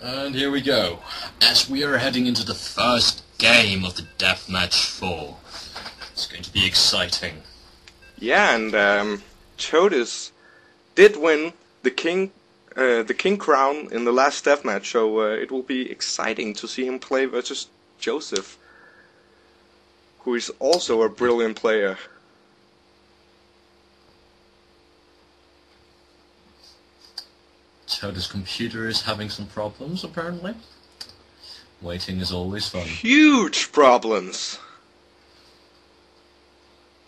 And here we go, as we are heading into the first game of the Deathmatch 4. It's going to be exciting. Yeah, and Todes did win the king crown in the last deathmatch, so it will be exciting to see him play versus Joseph, who is also a brilliant player. Todes' computer is having some problems, apparently. Waiting is always fun. Huge problems!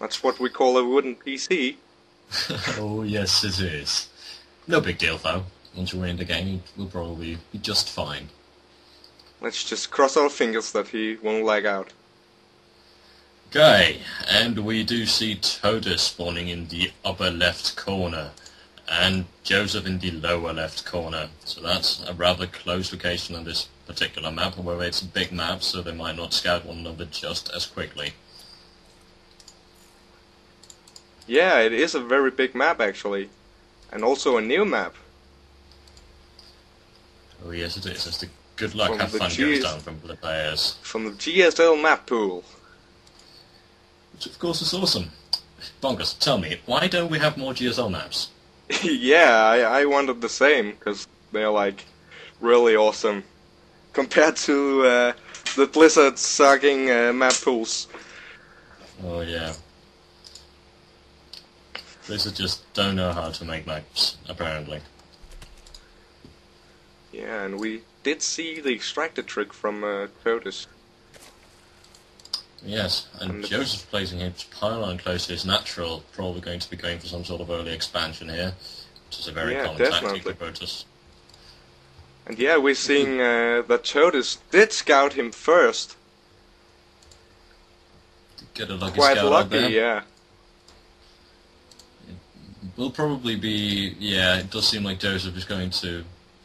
That's what we call a wooden PC. Oh yes, it is. No big deal though. Once you're in the game, we'll probably be just fine. Let's just cross our fingers that he won't lag out. Okay, and we do see Todes spawning in the upper left corner, and Joseph in the lower left corner. So that's a rather close location on this particular map, however it's a big map, so they might not scout one another just as quickly. Yeah, it is a very big map actually, and also a new map. Oh yes it is, as the good luck, From have the fun goes down from the players. From the GSL map pool. Which of course is awesome. Bonkers, tell me, why don't we have more GSL maps? Yeah, I wanted the same, because they're like really awesome compared to the Blizzard sucking map pools. Oh yeah. Blizzard just don't know how to make maps, apparently. Yeah, and we did see the extractor trick from Todes. Yes, and Joseph placing his pylon close to his natural, probably going to be going for some sort of early expansion here, which is a very common tactic for Protoss. And yeah, we're seeing that Todes did scout him first. Get a lucky Quite scout lucky, out there. yeah. It will probably be, yeah, it does seem like Joseph is going to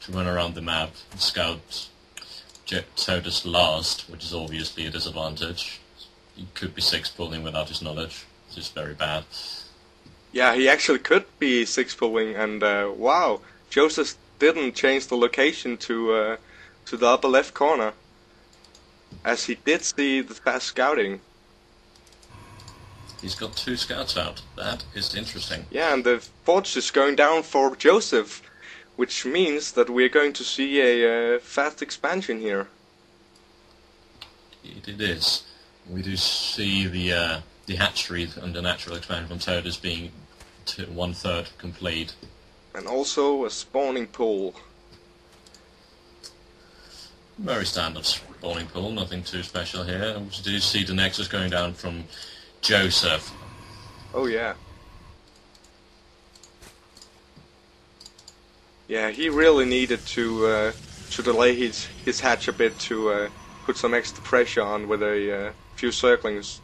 run around the map and scout Todes last, which is obviously a disadvantage. He could be 6-pulling without his knowledge, which is very bad. Yeah, he actually could be 6-pulling, and wow, Joseph didn't change the location to the upper left corner, as he did see the fast scouting. He's got 2 scouts out. That is interesting. Yeah, and the forge is going down for Joseph, which means that we're going to see a fast expansion here. It is. We do see the hatchery and the natural expansion from Todes being 1/3 complete. And also a spawning pool. Very standard spawning pool, nothing too special here. We do see the Nexus going down from Joseph. Oh yeah. Yeah, he really needed to delay his hatch a bit to put some extra pressure on with a few circlings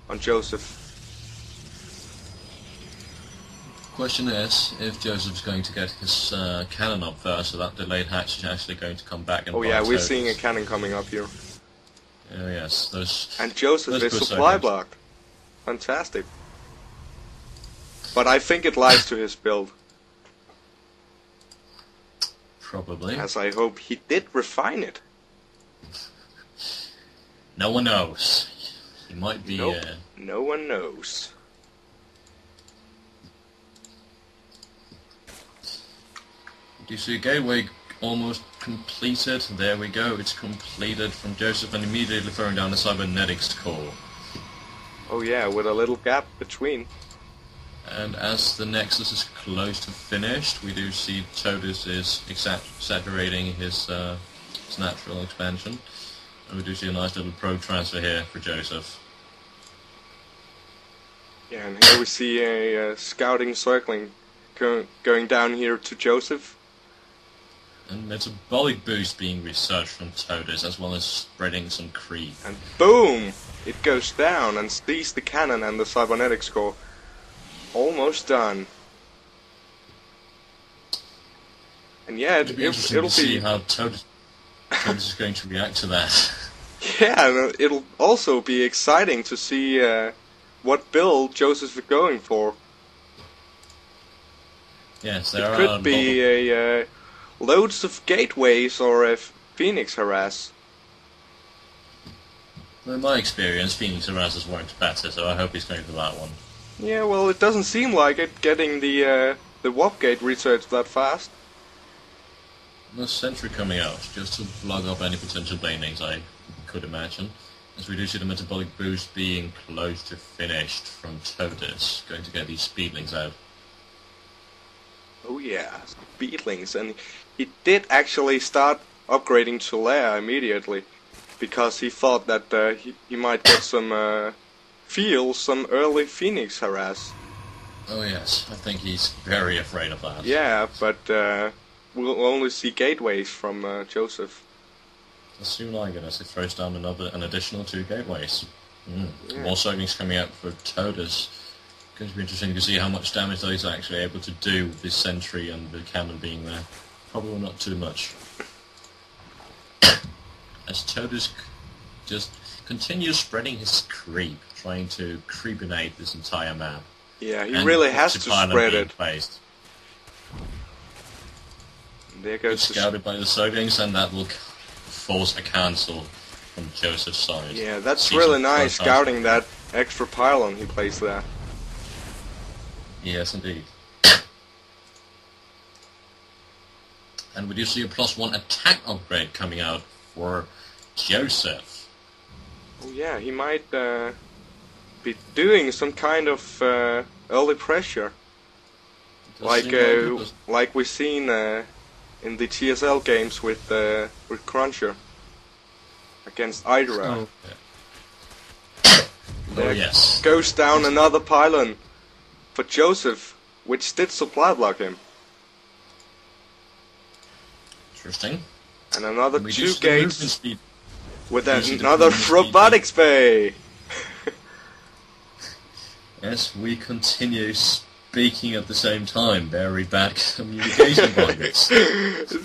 on Joseph. Question is, if Joseph's going to get his cannon up first, so that delayed hatch is actually going to come back and... Oh yeah, we're seeing a cannon coming up here. Oh yes, those... And Joseph is supply blocked. Fantastic. But I think it lies to his build. Probably. As I hope he did refine it. No one knows. He might be... Nope. No one knows. Do you see gateway almost completed? There we go, it's completed from Joseph and immediately throwing down the cybernetics core. Oh yeah, with a little gap between. And as the Nexus is close to finished, we do see Todes is exaggerating his natural expansion. And we do see a nice little probe transfer here for Joseph. Yeah, and here we see a scouting circling going down here to Joseph. And metabolic boost being researched from Todes, as well as spreading some creep. And boom! It goes down and sees the cannon and the cybernetics core. Almost done. And yeah, it'll be interesting to see how Todes is going to react to that. Yeah, and it'll also be exciting to see what build Joseph is going for. Yes, there could be a loads of gateways or a Phoenix harass. In my experience, Phoenix harassers weren't better, so I hope he's going for that one. Yeah, well, it doesn't seem like it getting the warp gate researched that fast. No sentry coming out, just to plug up any potential banelings, I could imagine. As we do see the metabolic boost being close to finished from Todes, going to get these speedlings out. Oh yeah, speedlings, and he did actually start upgrading to Leia immediately, because he thought that he might get some some early Phoenix harass. Oh yes, I think he's very afraid of that. Yeah, but we'll only see gateways from Joseph. As soon as it throws down an additional 2 gateways. Yeah. More signings coming out for Todes. Going to be interesting to see how much damage he's actually able to do with this sentry and the cannon being there. Probably not too much. As Todes just continues spreading his creep, trying to creepinate this entire map. Yeah, he really has to spread it. Placed. There goes scouted by the Soglings, and that will force a cancel from Joseph's side. Yeah, that's really nice, scouting that extra pylon he placed there. Yes, indeed. And we do see a +1 attack upgrade coming out for Joseph. Oh yeah, he might be doing some kind of early pressure, like we've seen in the TSL games with Cruncher against Hydra. Oh yes. Goes down another pylon for Joseph, which did supply block him. Interesting. And another 2 gates with another robotics bay. Yes, we continue speaking at the same time. Very bad communication binders.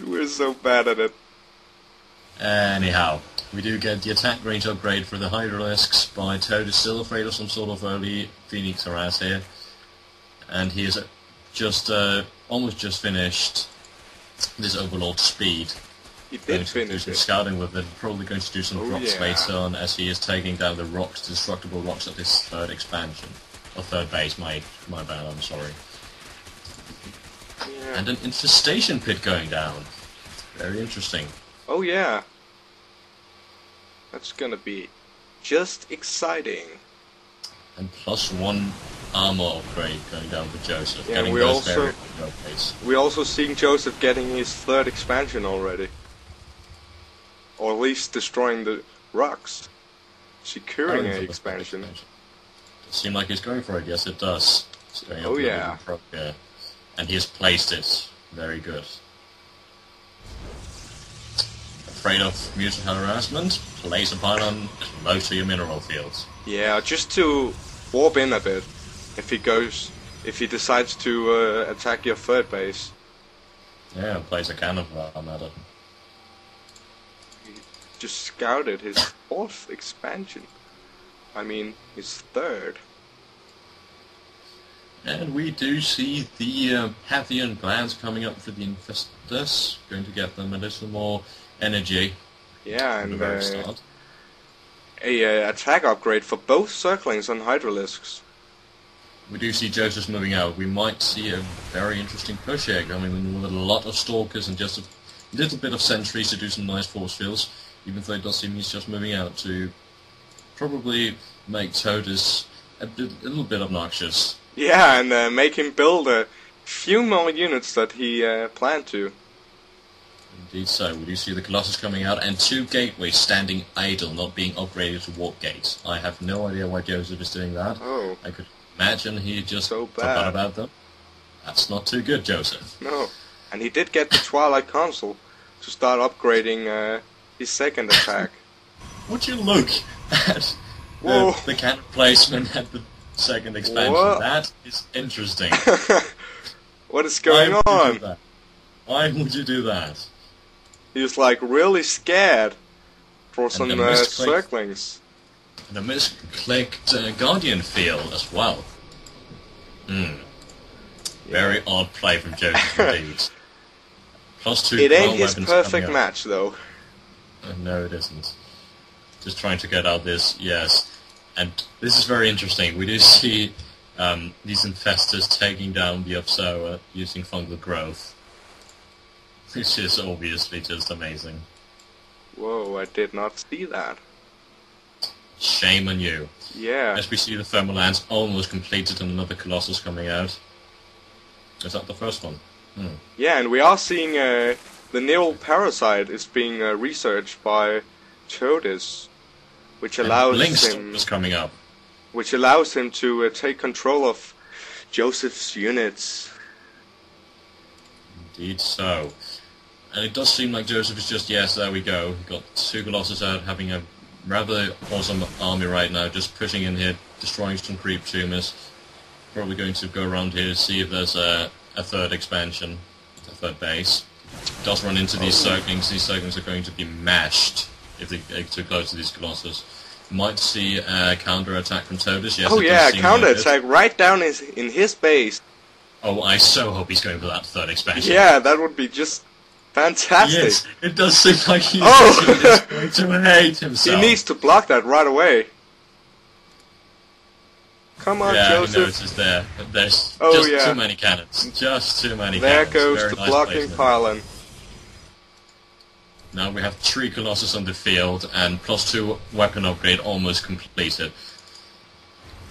We're so bad at it. Anyhow, we do get the attack range upgrade for the Hydralisks by Toad. Is still afraid of some sort of early Phoenix harass here. And he is just almost just finished this Overlord speed. He did finish do some it. Scouting with it. Probably going to do some drops later on as he is taking down the rocks, destructible rocks at his 3rd expansion. Or 3rd base, my bad, I'm sorry. Yeah. And an infestation pit going down. Very interesting. Oh yeah. That's gonna be just exciting. And +1 armor upgrade going down for Joseph. Yeah, we also seeing Joseph getting his 3rd expansion already. Or at least destroying the rocks. Securing an expansion. Does it seem like he's going for it? Yes, it does. Oh yeah. And he has placed it. Very good. Afraid of mutant harassment? Place a pylon close to your mineral fields. Yeah, just to warp in a bit. If he decides to attack your 3rd base. Yeah, place a cannon for that matter. He just scouted his 4th expansion. I mean, his 3rd. And we do see the Pathian glands coming up for the Infestors. Going to get them a little more energy. Yeah, and a attack upgrade for both Circlings and Hydralisks. We do see Joseph moving out. We might see a very interesting push here, coming in with a lot of Stalkers and just a little bit of Sentries to do some nice force fields, even though it does seem he's just moving out to probably make Todes a little bit obnoxious. Yeah, and make him build a few more units that he planned to. Indeed so. We do see the Colossus coming out and 2 gateways standing idle, not being upgraded to warp gates. I have no idea why Joseph is doing that. Oh. I could imagine he just forgot about them. That's not too good, Joseph. No. And he did get the Twilight Console to start upgrading his 2nd attack. Would you look at the cannon placement at the 2nd expansion? Whoa. That is interesting. What is going on? Why would you do that? He's like really scared for some Circlings. And a misclicked Guardian field as well. Very odd play from Joseph indeed. +2 It ain't ground his weapons perfect coming up. match, though. No, it isn't. Just trying to get out this, yes. And this is very interesting. We do see these infestors taking down the observer using fungal growth, which is obviously just amazing. Whoa, I did not see that. Shame on you. Yeah. As we see the thermal lance almost completed and another Colossus coming out. Is that the first one? Yeah, and we are seeing the neural parasite is being researched by Todes, which allows him is coming up. Which allows him to take control of Joseph's units. Indeed so. And it does seem like Joseph is just, yes, there we go. We've got 2 Colossus out, having a rather awesome army right now, just pushing in here, destroying some creep tumors. Probably going to go around here to see if there's a third expansion, a third base. Does run into these circlings. These circlings are going to be mashed if they get too close to these Colossus. Might see a counter-attack from Todes. Yes, oh yeah, counter-attack right down in his base. Oh, I so hope he's going for that third expansion. Yeah, that would be just fantastic. Yes, it does seem like he's going to hate himself. He needs to block that right away. Come on, yeah, Joseph. Yeah, notices there. But there's too many cannons. Just too many There cannons. goes Very the nice blocking placement. pylon. Now we have 3 Colossus on the field and +2 weapon upgrade almost completed.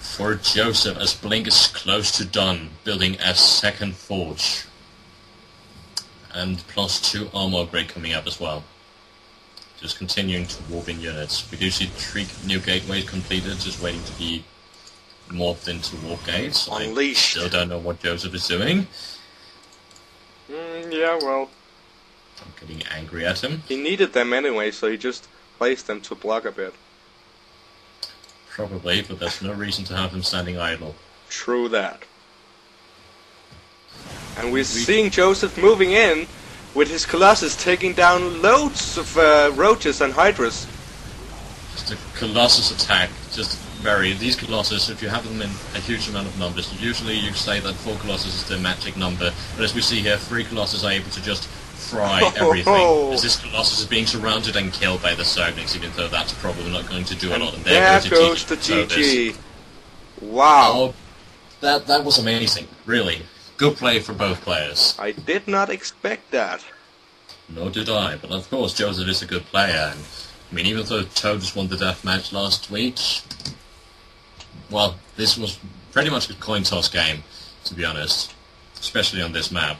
For Joseph, as Blink is close to done, building a second forge. And +2 armor upgrade coming up as well. Just continuing to warp in units. We do see 3 new gateways completed, just waiting to be morphed into warp gates. Unleashed. I still don't know what Joseph is doing. Yeah, well. I'm getting angry at him. He needed them anyway, so he just placed them to block a bit. Probably, but there's no reason to have him standing idle. True that. And we're seeing Joseph moving in with his Colossus taking down loads of roaches and hydras. Just a Colossus attack, just vary. These Colossus, if you have them in a huge amount of numbers, usually you say that 4 Colossus is the magic number, but as we see here, 3 Colossus are able to just fry everything. As this Colossus is being surrounded and killed by the Circlings, even though that's probably not going to do a lot. And there goes the GG. Wow. Oh, that was amazing, really. Good play for both players. I did not expect that. Nor did I, but of course Joseph is a good player, and I mean, even though Todes won the deathmatch last week, well, this was pretty much a coin toss game, to be honest, especially on this map.